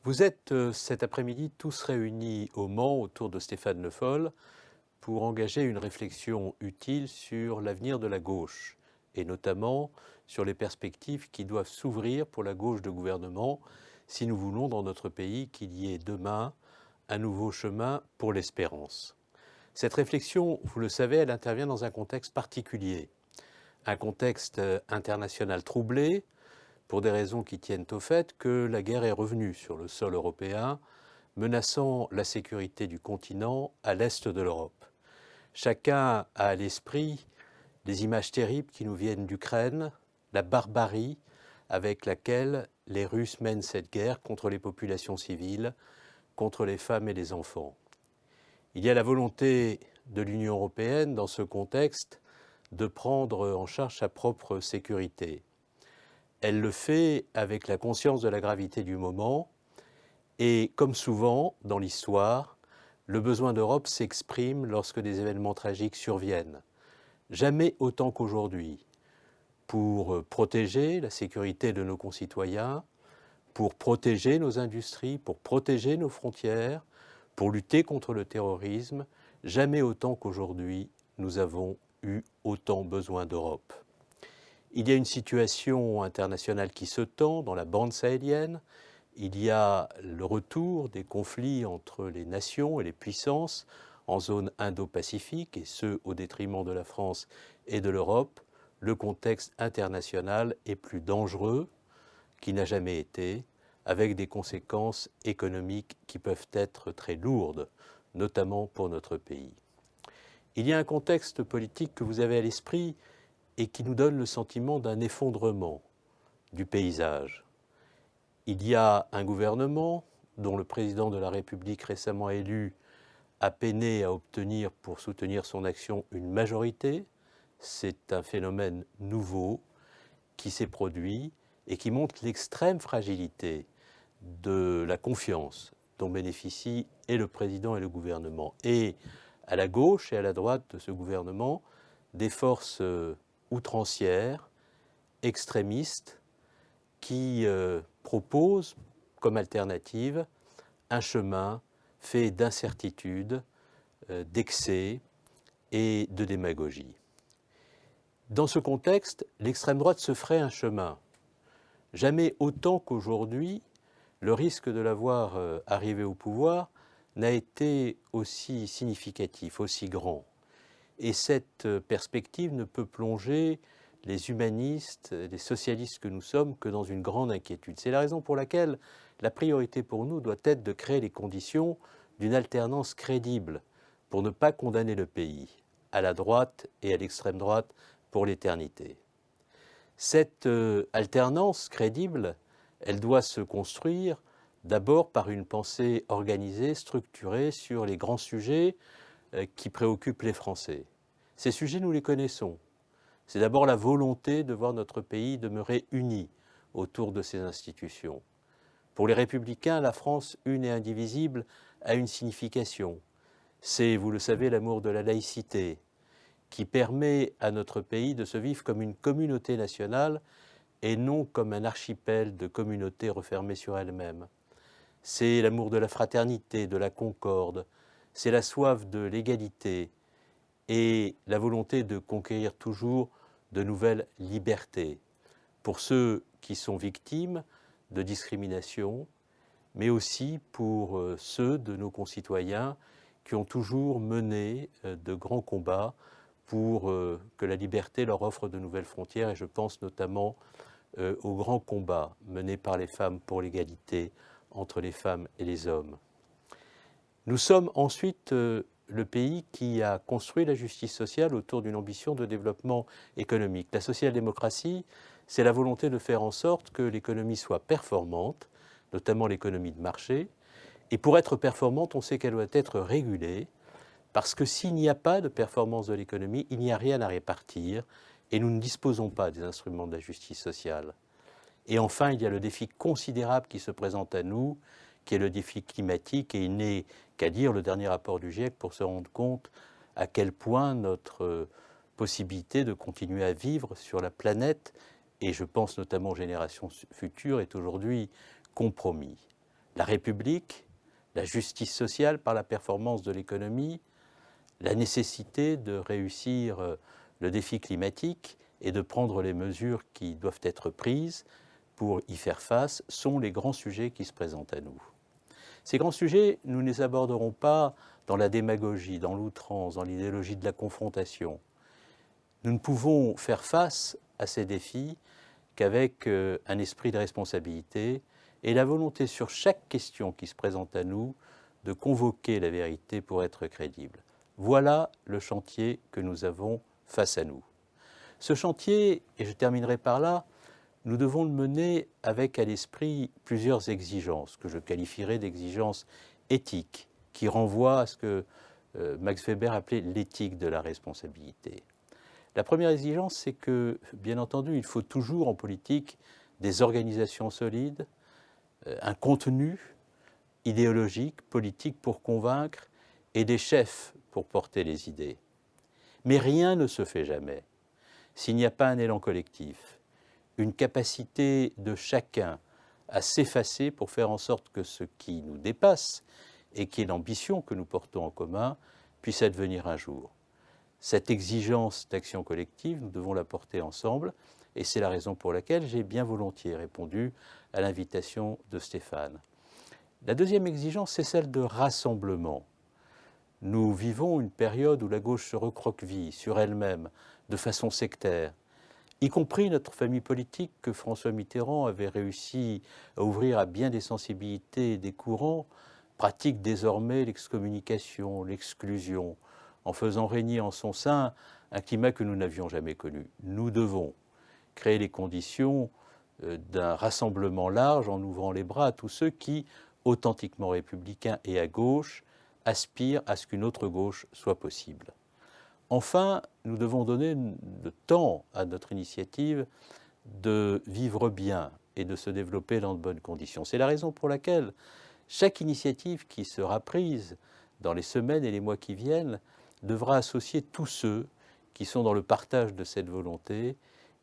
Vous êtes cet après-midi tous réunis au Mans autour de Stéphane Le Foll pour engager une réflexion utile sur l'avenir de la gauche et notamment sur les perspectives qui doivent s'ouvrir pour la gauche de gouvernement si nous voulons dans notre pays qu'il y ait demain un nouveau chemin pour l'espérance. Cette réflexion, vous le savez, elle intervient dans un contexte particulier, un contexte international troublé, pour des raisons qui tiennent au fait que la guerre est revenue sur le sol européen, menaçant la sécurité du continent à l'est de l'Europe. Chacun a à l'esprit les images terribles qui nous viennent d'Ukraine, la barbarie avec laquelle les Russes mènent cette guerre contre les populations civiles, contre les femmes et les enfants. Il y a la volonté de l'Union européenne, dans ce contexte, de prendre en charge sa propre sécurité. Elle le fait avec la conscience de la gravité du moment et, comme souvent dans l'histoire, le besoin d'Europe s'exprime lorsque des événements tragiques surviennent. Jamais autant qu'aujourd'hui, pour protéger la sécurité de nos concitoyens, pour protéger nos industries, pour protéger nos frontières, pour lutter contre le terrorisme, jamais autant qu'aujourd'hui, nous avons eu autant besoin d'Europe. Il y a une situation internationale qui se tend dans la bande sahélienne. Il y a le retour des conflits entre les nations et les puissances en zone Indo-Pacifique, et ce, au détriment de la France et de l'Europe. Le contexte international est plus dangereux qu'il n'a jamais été, avec des conséquences économiques qui peuvent être très lourdes, notamment pour notre pays. Il y a un contexte politique que vous avez à l'esprit et qui nous donne le sentiment d'un effondrement du paysage. Il y a un gouvernement dont le président de la République récemment élu a peiné à obtenir pour soutenir son action une majorité. C'est un phénomène nouveau qui s'est produit et qui montre l'extrême fragilité de la confiance dont bénéficient et le président et le gouvernement. Et à la gauche et à la droite de ce gouvernement, des forces outrancières, extrémistes, qui proposent comme alternative un chemin fait d'incertitude, d'excès et de démagogie. Dans ce contexte, l'extrême droite se ferait un chemin. Jamais autant qu'aujourd'hui, le risque de la voir arriver au pouvoir n'a été aussi significatif, aussi grand. Et cette perspective ne peut plonger les humanistes, les socialistes que nous sommes, que dans une grande inquiétude. C'est la raison pour laquelle la priorité pour nous doit être de créer les conditions d'une alternance crédible pour ne pas condamner le pays à la droite et à l'extrême droite pour l'éternité. Cette alternance crédible, elle doit se construire d'abord par une pensée organisée, structurée sur les grands sujets qui préoccupent les Français. Ces sujets, nous les connaissons. C'est d'abord la volonté de voir notre pays demeurer uni autour de ses institutions. Pour les Républicains, la France une et indivisible a une signification. C'est, vous le savez, l'amour de la laïcité, qui permet à notre pays de se vivre comme une communauté nationale et non comme un archipel de communautés refermées sur elles-mêmes. C'est l'amour de la fraternité, de la concorde, c'est la soif de l'égalité et la volonté de conquérir toujours de nouvelles libertés pour ceux qui sont victimes de discrimination, mais aussi pour ceux de nos concitoyens qui ont toujours mené de grands combats pour que la liberté leur offre de nouvelles frontières, et je pense notamment aux grands combats menés par les femmes pour l'égalité entre les femmes et les hommes. Nous sommes ensuite le pays qui a construit la justice sociale autour d'une ambition de développement économique. La social-démocratie, c'est la volonté de faire en sorte que l'économie soit performante, notamment l'économie de marché. Et pour être performante, on sait qu'elle doit être régulée, parce que s'il n'y a pas de performance de l'économie, il n'y a rien à répartir, et nous ne disposons pas des instruments de la justice sociale. Et enfin, il y a le défi considérable qui se présente à nous, qui est le défi climatique, et il n'est qu'à lire le dernier rapport du GIEC pour se rendre compte à quel point notre possibilité de continuer à vivre sur la planète, et je pense notamment aux générations futures, est aujourd'hui compromise. la République, la justice sociale par la performance de l'économie, la nécessité de réussir le défi climatique et de prendre les mesures qui doivent être prises pour y faire face sont les grands sujets qui se présentent à nous. Ces grands sujets, nous ne les aborderons pas dans la démagogie, dans l'outrance, dans l'idéologie de la confrontation. Nous ne pouvons faire face à ces défis qu'avec un esprit de responsabilité et la volonté sur chaque question qui se présente à nous de convoquer la vérité pour être crédible. Voilà le chantier que nous avons face à nous. Ce chantier, et je terminerai par là, nous devons le mener avec à l'esprit plusieurs exigences, que je qualifierais d'exigences éthiques, qui renvoient à ce que Max Weber appelait l'éthique de la responsabilité. La première exigence, c'est que, bien entendu, il faut toujours en politique des organisations solides, un contenu idéologique, politique pour convaincre et des chefs pour porter les idées. Mais rien ne se fait jamais s'il n'y a pas un élan collectif, une capacité de chacun à s'effacer pour faire en sorte que ce qui nous dépasse et qui est l'ambition que nous portons en commun puisse advenir un jour. Cette exigence d'action collective, nous devons la porter ensemble et c'est la raison pour laquelle j'ai bien volontiers répondu à l'invitation de Stéphane. La deuxième exigence, c'est celle de rassemblement. Nous vivons une période où la gauche se recroqueville sur elle-même de façon sectaire, y compris notre famille politique que François Mitterrand avait réussi à ouvrir à bien des sensibilités et des courants, pratique désormais l'excommunication, l'exclusion, en faisant régner en son sein un climat que nous n'avions jamais connu. Nous devons créer les conditions d'un rassemblement large en ouvrant les bras à tous ceux qui, authentiquement républicains et à gauche, aspirent à ce qu'une autre gauche soit possible. Enfin, nous devons donner le temps à notre initiative de vivre bien et de se développer dans de bonnes conditions. C'est la raison pour laquelle chaque initiative qui sera prise dans les semaines et les mois qui viennent devra associer tous ceux qui sont dans le partage de cette volonté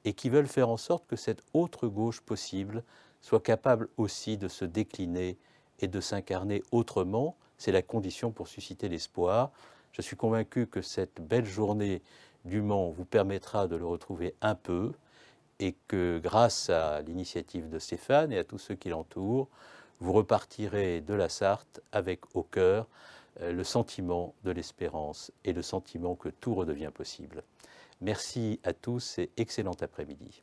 et qui veulent faire en sorte que cette autre gauche possible soit capable aussi de se décliner et de s'incarner autrement. C'est la condition pour susciter l'espoir. Je suis convaincu que cette belle journée du Mans vous permettra de le retrouver un peu et que grâce à l'initiative de Stéphane et à tous ceux qui l'entourent, vous repartirez de la Sarthe avec au cœur le sentiment de l'espérance et le sentiment que tout redevient possible. Merci à tous et excellent après-midi.